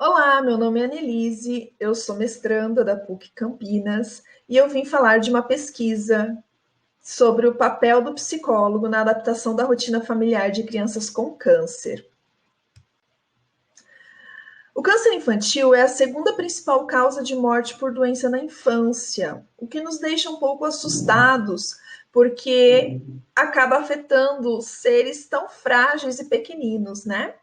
Olá, meu nome é Annelise, eu sou mestranda da PUC Campinas e eu vim falar de uma pesquisa sobre o papel do psicólogo na adaptação da rotina familiar de crianças com câncer. O câncer infantil é a segunda principal causa de morte por doença na infância, o que nos deixa um pouco assustados, porque acaba afetando seres tão frágeis e pequeninos, né?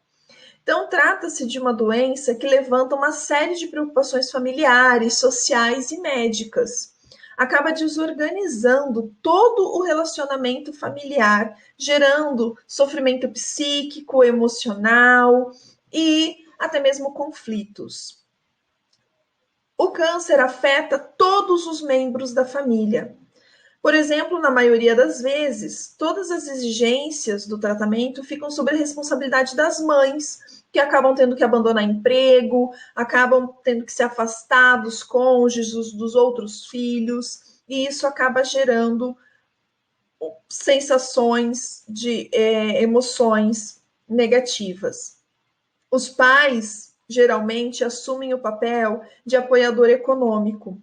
Então, trata-se de uma doença que levanta uma série de preocupações familiares, sociais e médicas. Acaba desorganizando todo o relacionamento familiar, gerando sofrimento psíquico, emocional e até mesmo conflitos. O câncer afeta todos os membros da família. Por exemplo, na maioria das vezes, todas as exigências do tratamento ficam sob a responsabilidade das mães, que acabam tendo que abandonar emprego, acabam tendo que se afastar dos cônjuges, dos outros filhos, e isso acaba gerando sensações de emoções negativas. Os pais geralmente assumem o papel de apoiador econômico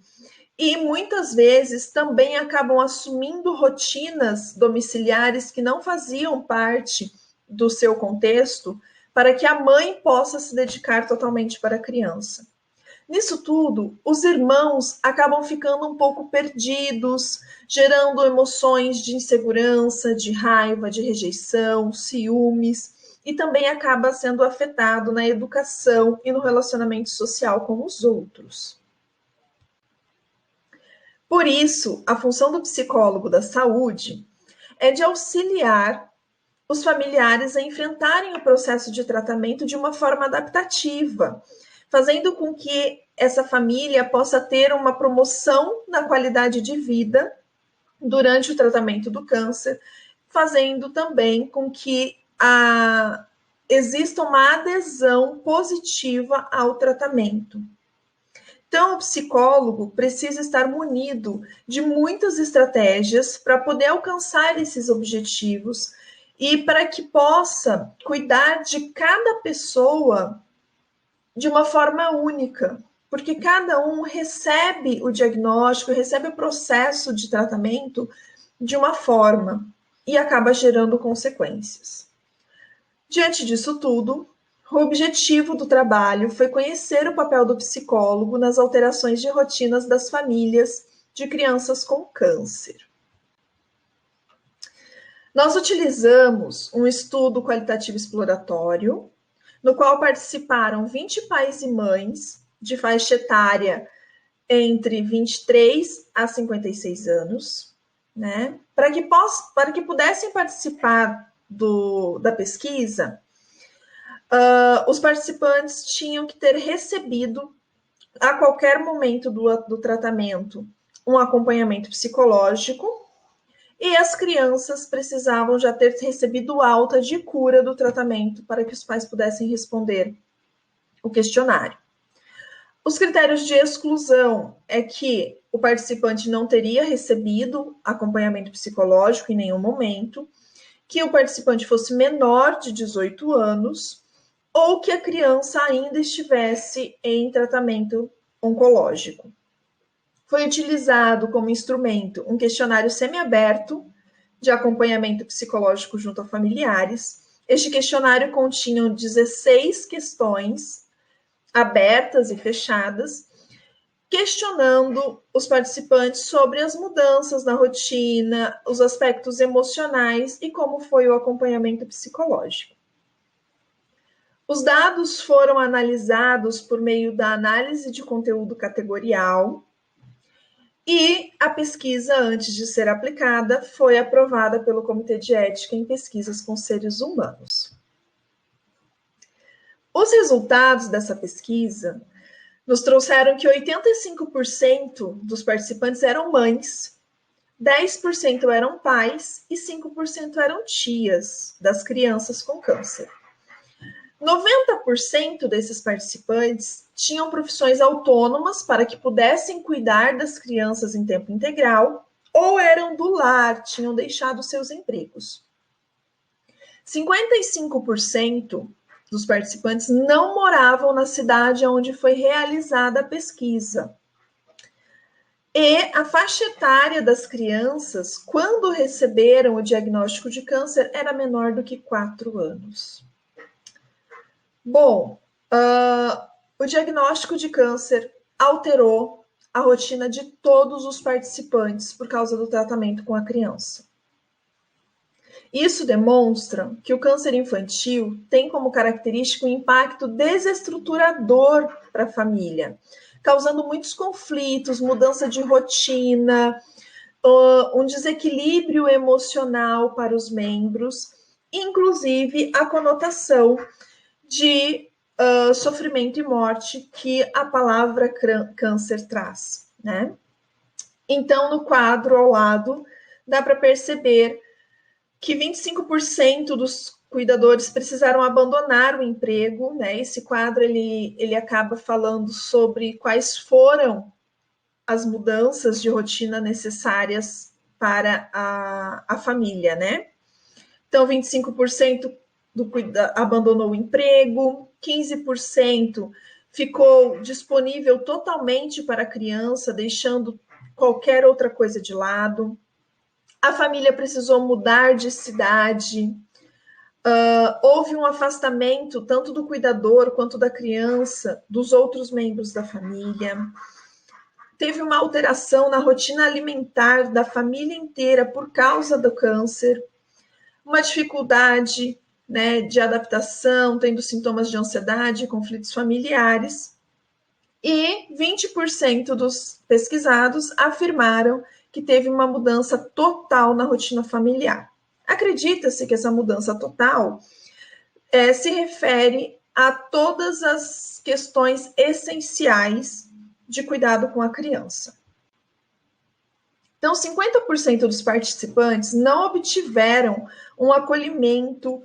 e muitas vezes também acabam assumindo rotinas domiciliares que não faziam parte do seu contexto para que a mãe possa se dedicar totalmente para a criança. Nisso tudo, os irmãos acabam ficando um pouco perdidos, gerando emoções de insegurança, de raiva, de rejeição, ciúmes, e também acaba sendo afetado na educação e no relacionamento social com os outros. Por isso, a função do psicólogo da saúde é de auxiliar os familiares a enfrentarem o processo de tratamento de uma forma adaptativa, fazendo com que essa família possa ter uma promoção na qualidade de vida durante o tratamento do câncer, fazendo também com que exista uma adesão positiva ao tratamento. Então, o psicólogo precisa estar munido de muitas estratégias para poder alcançar esses objetivos e para que possa cuidar de cada pessoa de uma forma única, porque cada um recebe o diagnóstico, recebe o processo de tratamento de uma forma e acaba gerando consequências. Diante disso tudo, o objetivo do trabalho foi conhecer o papel do psicólogo nas alterações de rotinas das famílias de crianças com câncer. Nós utilizamos um estudo qualitativo exploratório, no qual participaram 20 pais e mães de faixa etária entre 23 a 56 anos, né? Para que pudessem participar da pesquisa, os participantes tinham que ter recebido, a qualquer momento do tratamento, um acompanhamento psicológico, e as crianças precisavam já ter recebido alta de cura do tratamento para que os pais pudessem responder o questionário. Os critérios de exclusão é que o participante não teria recebido acompanhamento psicológico em nenhum momento, que o participante fosse menor de 18 anos ou que a criança ainda estivesse em tratamento oncológico. Foi utilizado como instrumento um questionário semiaberto de acompanhamento psicológico junto a familiares. Este questionário continha 16 questões abertas e fechadas, questionando os participantes sobre as mudanças na rotina, os aspectos emocionais e como foi o acompanhamento psicológico. Os dados foram analisados por meio da análise de conteúdo categorial e a pesquisa, antes de ser aplicada, foi aprovada pelo Comitê de Ética em Pesquisas com Seres Humanos. Os resultados dessa pesquisa nos trouxeram que 85% dos participantes eram mães, 10% eram pais e 5% eram tias das crianças com câncer. 90% desses participantes tinham profissões autônomas para que pudessem cuidar das crianças em tempo integral ou eram do lar, tinham deixado seus empregos. 55% dos participantes não moravam na cidade onde foi realizada a pesquisa. E a faixa etária das crianças, quando receberam o diagnóstico de câncer, era menor do que 4 anos. Bom, o diagnóstico de câncer alterou a rotina de todos os participantes por causa do tratamento com a criança. Isso demonstra que o câncer infantil tem como característica um impacto desestruturador para a família, causando muitos conflitos, mudança de rotina, um desequilíbrio emocional para os membros, inclusive a conotação de sofrimento e morte que a palavra câncer traz, né? Então, no quadro ao lado, dá para perceber que 25% dos cuidadores precisaram abandonar o emprego, né? Esse quadro ele acaba falando sobre quais foram as mudanças de rotina necessárias para a família, né? Então, 25% abandonou o emprego, 15% ficou disponível totalmente para a criança, deixando qualquer outra coisa de lado. A família precisou mudar de cidade, houve um afastamento tanto do cuidador quanto da criança, dos outros membros da família. Teve uma alteração na rotina alimentar da família inteira por causa do câncer, uma dificuldade, né, de adaptação, tendo sintomas de ansiedade, conflitos familiares. E 20% dos pesquisados afirmaram que teve uma mudança total na rotina familiar. Acredita-se que essa mudança total se refere a todas as questões essenciais de cuidado com a criança. Então, 50% dos participantes não obtiveram um acolhimento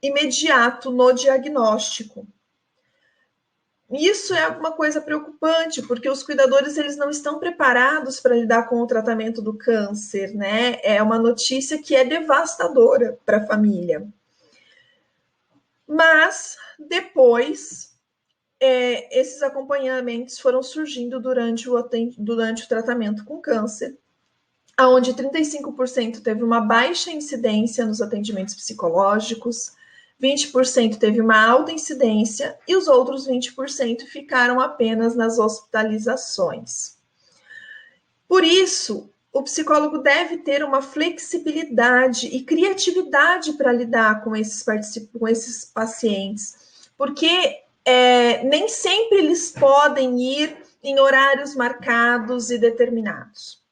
imediato no diagnóstico. Isso é uma coisa preocupante, porque os cuidadores eles não estão preparados para lidar com o tratamento do câncer, né? É uma notícia que é devastadora para a família. Mas, depois, esses acompanhamentos foram surgindo durante o tratamento com câncer, onde 35% teve uma baixa incidência nos atendimentos psicológicos, 20% teve uma alta incidência e os outros 20% ficaram apenas nas hospitalizações. Por isso, o psicólogo deve ter uma flexibilidade e criatividade para lidar com esses pacientes, porque nem sempre eles podem ir em horários marcados e determinados.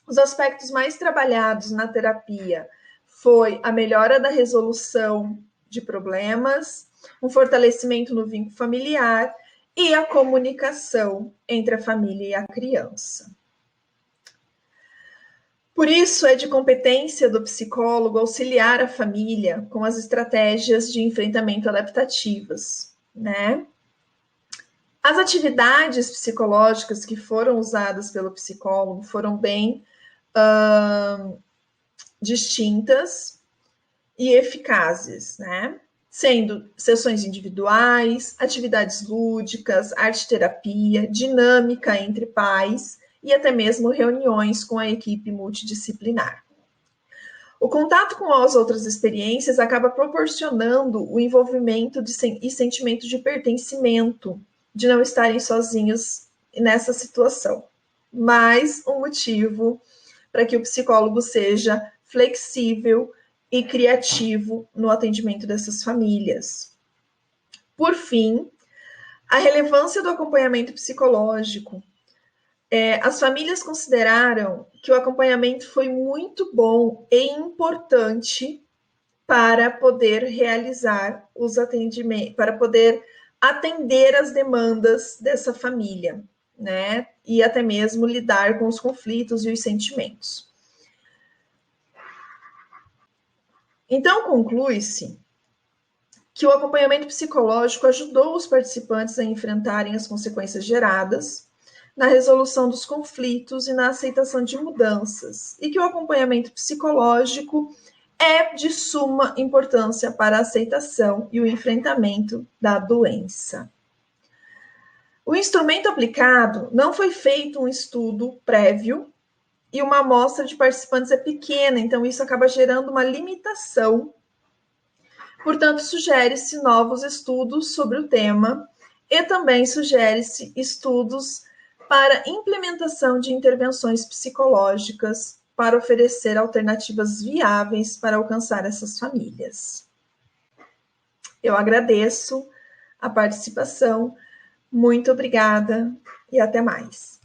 Os aspectos mais trabalhados na terapia foi a melhora da resolução de problemas, um fortalecimento no vínculo familiar e a comunicação entre a família e a criança. Por isso, é de competência do psicólogo auxiliar a família com as estratégias de enfrentamento adaptativas, né? As atividades psicológicas que foram usadas pelo psicólogo foram bem distintas e eficazes, né? Sendo sessões individuais, atividades lúdicas, arte-terapia, dinâmica entre pais e até mesmo reuniões com a equipe multidisciplinar. O contato com as outras experiências acaba proporcionando o envolvimento e sentimento de pertencimento, de não estarem sozinhos nessa situação. Mais um motivo para que o psicólogo seja flexível e criativo no atendimento dessas famílias. Por fim, a relevância do acompanhamento psicológico. As famílias consideraram que o acompanhamento foi muito bom e importante para poder realizar os atendimentos, para poder atender as demandas dessa família, né? E até mesmo lidar com os conflitos e os sentimentos. Então, conclui-se que o acompanhamento psicológico ajudou os participantes a enfrentarem as consequências geradas na resolução dos conflitos e na aceitação de mudanças, e que o acompanhamento psicológico é de suma importância para a aceitação e o enfrentamento da doença. O instrumento aplicado não foi feito um estudo prévio e uma amostra de participantes é pequena, então isso acaba gerando uma limitação. Portanto, sugere-se novos estudos sobre o tema e também sugere-se estudos para implementação de intervenções psicológicas para oferecer alternativas viáveis para alcançar essas famílias. Eu agradeço a participação, muito obrigada e até mais.